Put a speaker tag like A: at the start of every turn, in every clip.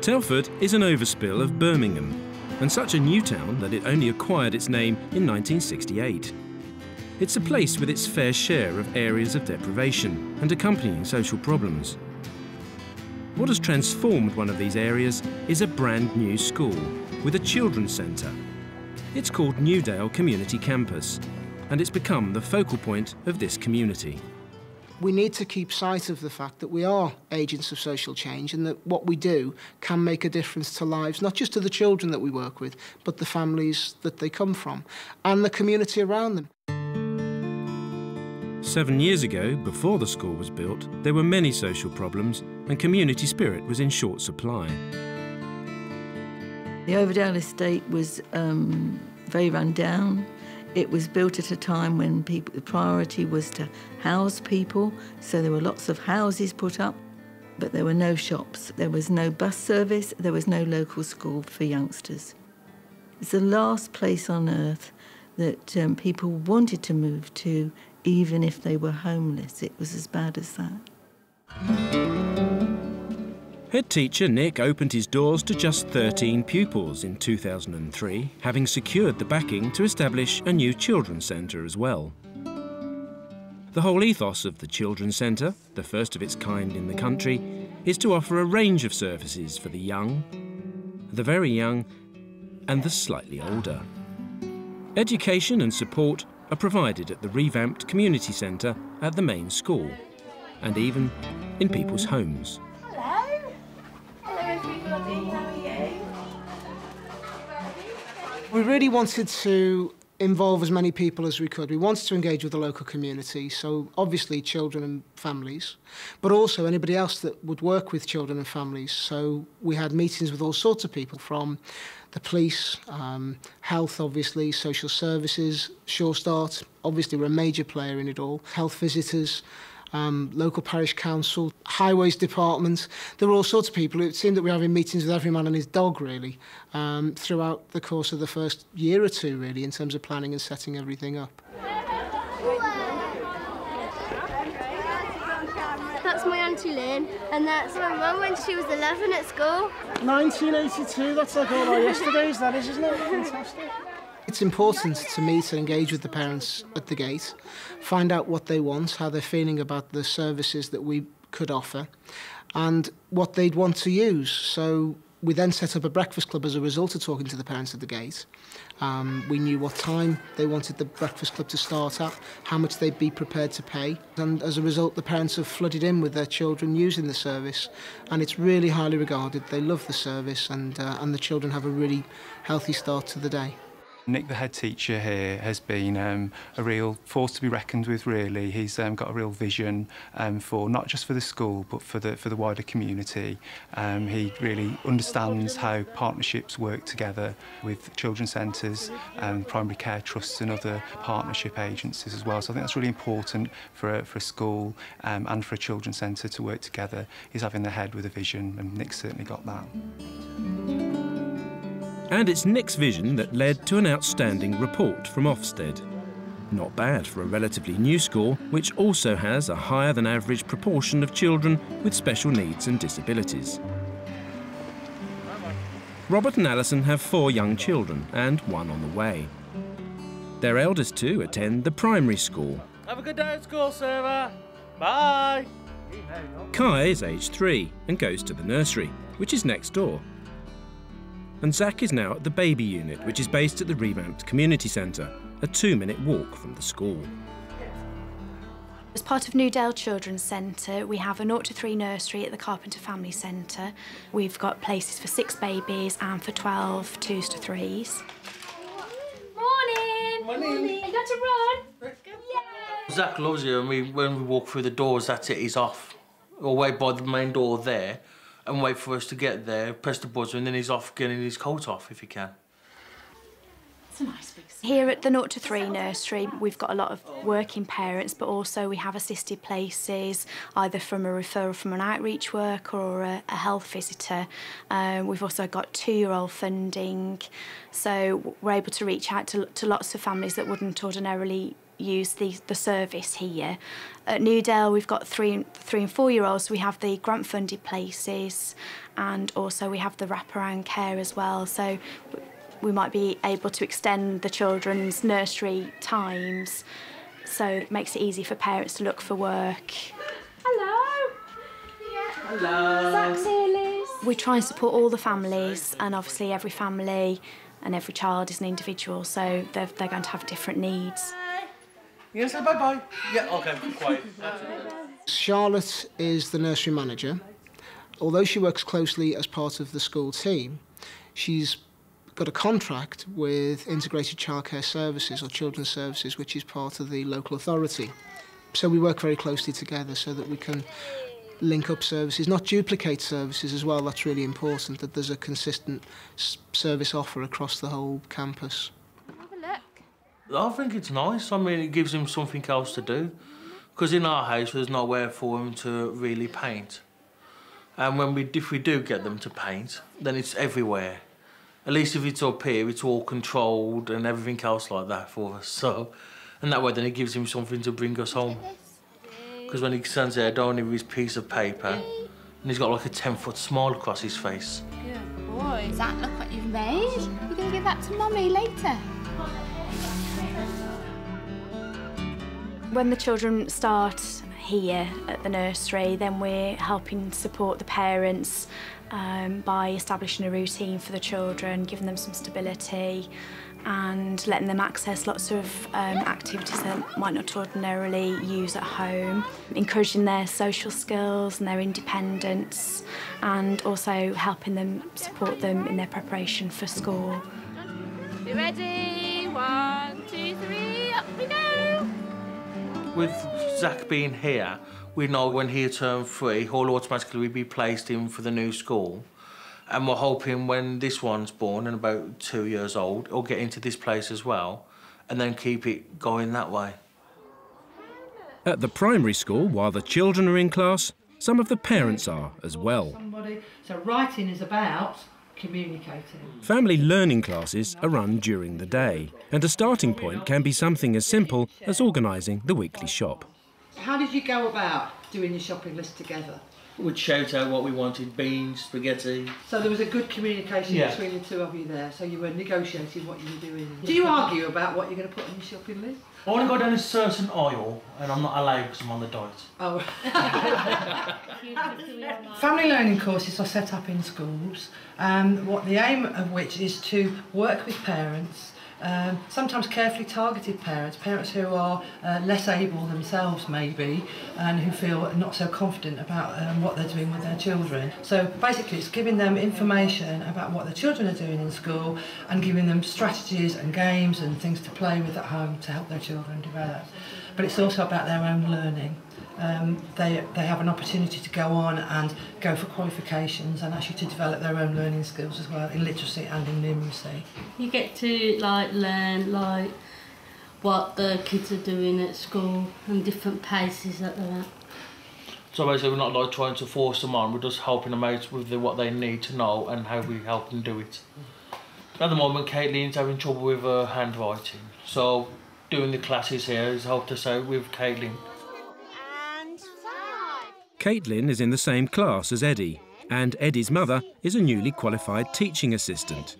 A: Telford is an overspill of Birmingham, and such a new town that it only acquired its name in 1968. It's a place with its fair share of areas of deprivation and accompanying social problems. What has transformed one of these areas is a brand new school with a children's centre. It's called Newdale Community Campus, and it's become the focal point of this community.
B: We need to keep sight of the fact that we are agents of social change and that what we do can make a difference to lives, not just to the children that we work with, but the families that they come from and the community around them.
A: 7 years ago, before the school was built, there were many social problems and community spirit was in short supply.
C: The Overdale estate was very run down. It was built at a time when the priority was to house people, so there were lots of houses put up, but there were no shops, there was no bus service, there was no local school for youngsters. It's the last place on earth that people wanted to move to, even if they were homeless. It was as bad as that.
A: Head teacher Nick opened his doors to just 13 pupils in 2003, having secured the backing to establish a new children's centre as well. The whole ethos of the Children's Centre, the first of its kind in the country, is to offer a range of services for the young, the very young and the slightly older. Education and support are provided at the revamped community centre at the main school, and even in people's homes.
B: We really wanted to involve as many people as we could. We wanted to engage with the local community, so obviously children and families, but also anybody else that would work with children and families. So we had meetings with all sorts of people, from the police, health obviously, social services, Sure Start, obviously we're a major player in it all, health visitors, local parish council, highways department. There were all sorts of people. It seemed that we were having meetings with every man and his dog, really, throughout the course of the first year or two, really, in terms of planning and setting everything up.
D: That's my Auntie Lynn, and that's my mum when she was 11 at school.
B: 1982, that's like all our yesterdays, that is, isn't it? Fantastic. It's important to meet and engage with the parents at the gate, find out what they want, how they're feeling about the services that we could offer, and what they'd want to use. So we then set up a breakfast club as a result of talking to the parents at the gate. We knew what time they wanted the breakfast club to start at, how much they'd be prepared to pay, and as a result the parents have flooded in with their children using the service, and it's really highly regarded. They love the service, and the children have a really healthy start to the day.
E: Nick, the head teacher here, has been a real force to be reckoned with, really. He's got a real vision for not just for the school, but for the wider community. He really understands how partnerships work together with children's centres and primary care trusts and other partnership agencies as well. So I think that's really important for a school and for a children's centre to work together. He's having the head with a vision, and Nick's certainly got that.
A: And it's Nick's vision that led to an outstanding report from Ofsted. Not bad for a relatively new school, which also has a higher than average proportion of children with special needs and disabilities. Robert and Alison have 4 young children and 1 on the way. Their eldest 2 attend the primary school.
F: Have a good day at school, Sarah. Bye.
A: Kai is aged 3 and goes to the nursery, which is next door. And Zach is now at the baby unit, which is based at the revamped community centre, a 2-minute walk from the school.
G: As part of Newdale Children's Centre, we have a 0 to 3 nursery at the Carpenter Family Centre. We've got places for 6 babies and for 12 2s to 3s. Morning!
D: Morning!
G: You got to run?
D: Let's go.
G: Yeah!
F: Zach loves you, and when we walk through the doors, that's it, he's off. We'll wait by the main door there and wait for us to get there, press the buzzer, and then he's off getting his coat off if he can.
G: It's a nice big school. Here at the 0 to 3 nursery, we've got a lot of working parents, but also we have assisted places, either from a referral from an outreach worker or a health visitor. We've also got 2-year-old funding, so we're able to reach out to lots of families that wouldn't ordinarily use the service here. At Newdale, we've got 3 and 4-year-olds, so we have the grant-funded places, and also we have the wraparound care as well. So we might be able to extend the children's nursery times, so it makes it easy for parents to look for work.
D: Hello.
F: Hello.
D: Zach's here, Liz.
G: We try and support all the families, and obviously every family and every child is an individual, so they're going to have different needs.
F: You gonna say bye-bye? Yeah, okay, quiet.
B: Charlotte is the nursery manager. Although she works closely as part of the school team, she's got a contract with Integrated Childcare Services or Children's Services, which is part of the local authority. So we work very closely together so that we can link up services, not duplicate services as well. That's really important, that there's a consistent service offer across the whole campus.
D: Have a look.
F: I think it's nice. I mean, it gives him something else to do. Because in our house, there's nowhere for him to really paint. And if we do get them to paint, then it's everywhere. At least if it's up here, it's all controlled and everything else like that for us. So, and that way then it gives him something to bring us home. Because when he stands there down with his piece of paper, and he's got like a 10-foot smile across his face.
D: Good boy. Zach, look what you've made. You're going to give that to Mummy later.
G: When the children start here at the nursery, then we're helping support the parents by establishing a routine for the children, giving them some stability and letting them access lots of activities they might not ordinarily use at home, encouraging their social skills and their independence, and also helping them, support them in their preparation for school.
D: You ready? 1, 2, 3, up we go!
F: With Zach being here, we know when he turns 3, he'll automatically be placed in for the new school. And we're hoping when this one's born and about 2 years old, he'll get into this place as well, and then keep it going that way.
A: At the primary school, while the children are in class, some of the parents are as well.
H: So writing is about communicating.
A: Family learning classes are run during the day, and a starting point can be something as simple as organising the weekly shop.
H: How did you go about doing your shopping list together?
F: We'd shout out what we wanted, beans, spaghetti.
H: So there was a good communication between the two of you there, so you were negotiating what you were doing. Do you argue about what you're going to put on your shopping list?
F: I want to go down a certain aisle, and I'm not allowed because I'm on the diet.
H: Oh. Family learning courses are set up in schools, what the aim of which is to work with parents, sometimes carefully targeted parents who are less able themselves maybe, and who feel not so confident about what they're doing with their children. So basically it's giving them information about what their children are doing in school and giving them strategies and games and things to play with at home to help their children develop. But it's also about their own learning. They have an opportunity to go on and go for qualifications and actually to develop their own learning skills as well in literacy and in numeracy.
I: You get to learn what the kids are doing at school and different paces that they're at.
F: So basically we're not trying to force them on, we're just helping them out with what they need to know and how we help them do it. At the moment Caitlin's having trouble with her handwriting, so doing the classes here has helped us out with Caitlin.
A: Caitlin is in the same class as Eddie, and Eddie's mother is a newly qualified teaching assistant.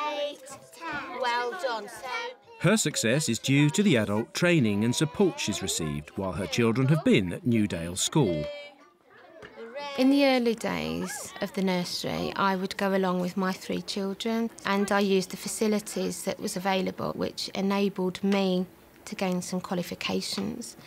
D: 8, 10. Well done.
A: Her success is due to the adult training and support she's received while her children have been at Newdale School.
J: In the early days of the nursery, I would go along with my 3 children, and I used the facilities that was available, which enabled me to gain some qualifications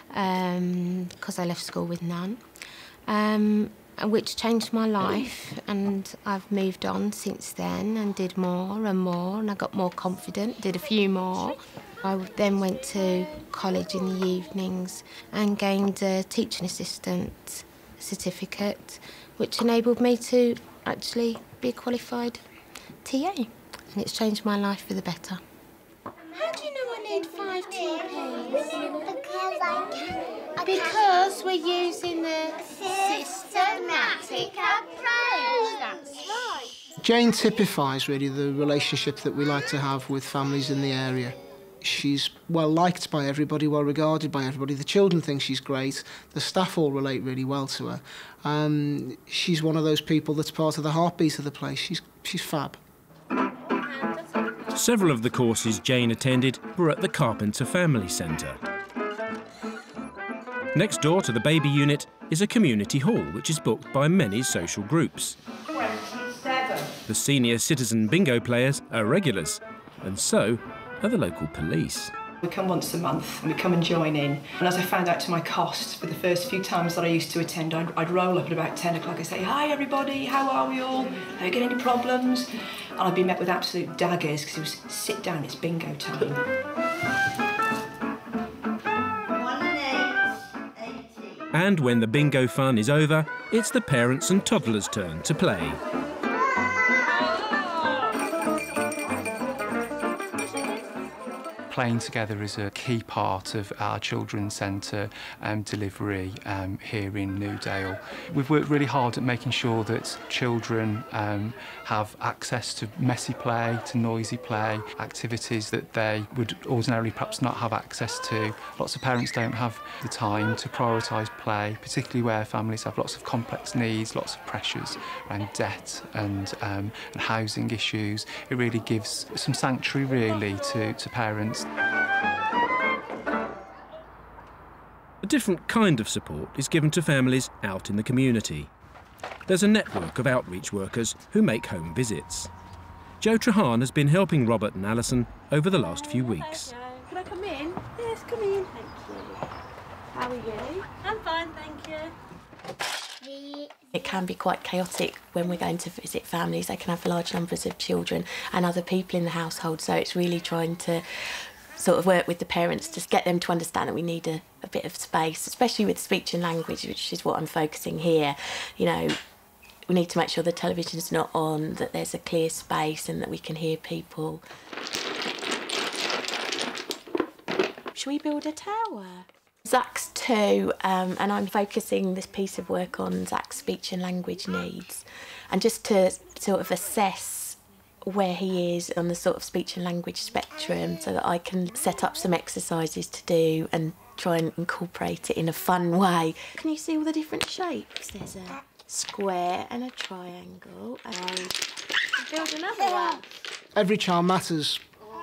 J: because I left school with none, which changed my life, and I've moved on since then and did more and more, and I got more confident, did a few more. I then went to college in the evenings and gained a teaching assistant certificate, which enabled me to actually be a qualified TA, and it's changed my life for the better.
D: How do you know I need 5 TPs? Because I can.
J: Because we're using the
D: Systematic approach. That's right.
B: Jane typifies really the relationship that we like to have with families in the area. She's well liked by everybody, well regarded by everybody. The children think she's great. The staff all relate really well to her. She's one of those people that's part of the heartbeat of the place. She's fab.
A: Several of the courses Jane attended were at the Carpenter Family Centre. Next door to the baby unit is a community hall which is booked by many social groups.
H: 27.
A: The senior citizen bingo players are regulars, and so are the local police.
K: We come once a month and we come and join in. And as I found out to my cost, for the first few times that I used to attend, I'd roll up at about 10 o'clock and say, "Hi everybody, how are we all? Have you got any problems?" And I'd be met with absolute daggers because it was sit down, it's bingo time.
D: 1 and 8, 80.
A: And when the bingo fun is over, it's the parents' and toddlers' turn to play.
E: Playing together is a key part of our children's centre delivery here in Newdale. We've worked really hard at making sure that children have access to messy play, to noisy play, activities that they would ordinarily perhaps not have access to. Lots of parents don't have the time to prioritise play, particularly where families have lots of complex needs, lots of pressures around debt and housing issues. It really gives some sanctuary really to parents.
A: A different kind of support is given to families out in the community. There's a network of outreach workers who make home visits. Jo Trahan has been helping Robert and Alison over the last few weeks.
L: Can I come in? Yes, come in. Thank you. How are you? I'm fine, thank you.
M: It can be quite chaotic when we're going to visit families. They can have large numbers of children and other people in the household, so it's really trying to sort of work with the parents to get them to understand that we need a bit of space, especially with speech and language, which is what I'm focusing here. You know, we need to make sure the television's not on, that there's a clear space and that we can hear people. Shall we build a tower? Zach's 2, and I'm focusing this piece of work on Zach's speech and language needs, and just to sort of assess where he is on the sort of speech and language spectrum so that I can set up some exercises to do and try and incorporate it in a fun way. Can you see all the different shapes? There's a square and a triangle, and build another one.
B: Every Child Matters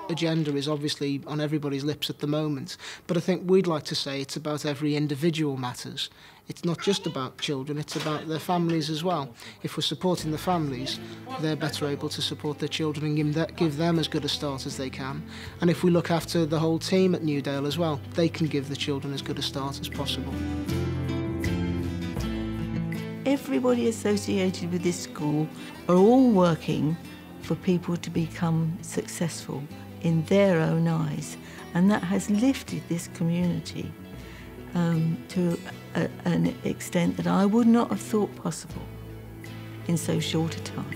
B: agenda is obviously on everybody's lips at the moment, but I think we'd like to say it's about every individual matters. It's not just about children, it's about their families as well. If we're supporting the families, they're better able to support their children and give them as good a start as they can. And if we look after the whole team at Newdale as well, they can give the children as good a start as possible.
C: Everybody associated with this school are all working for people to become successful in their own eyes, and that has lifted this community to an extent that I would not have thought possible in so short a time.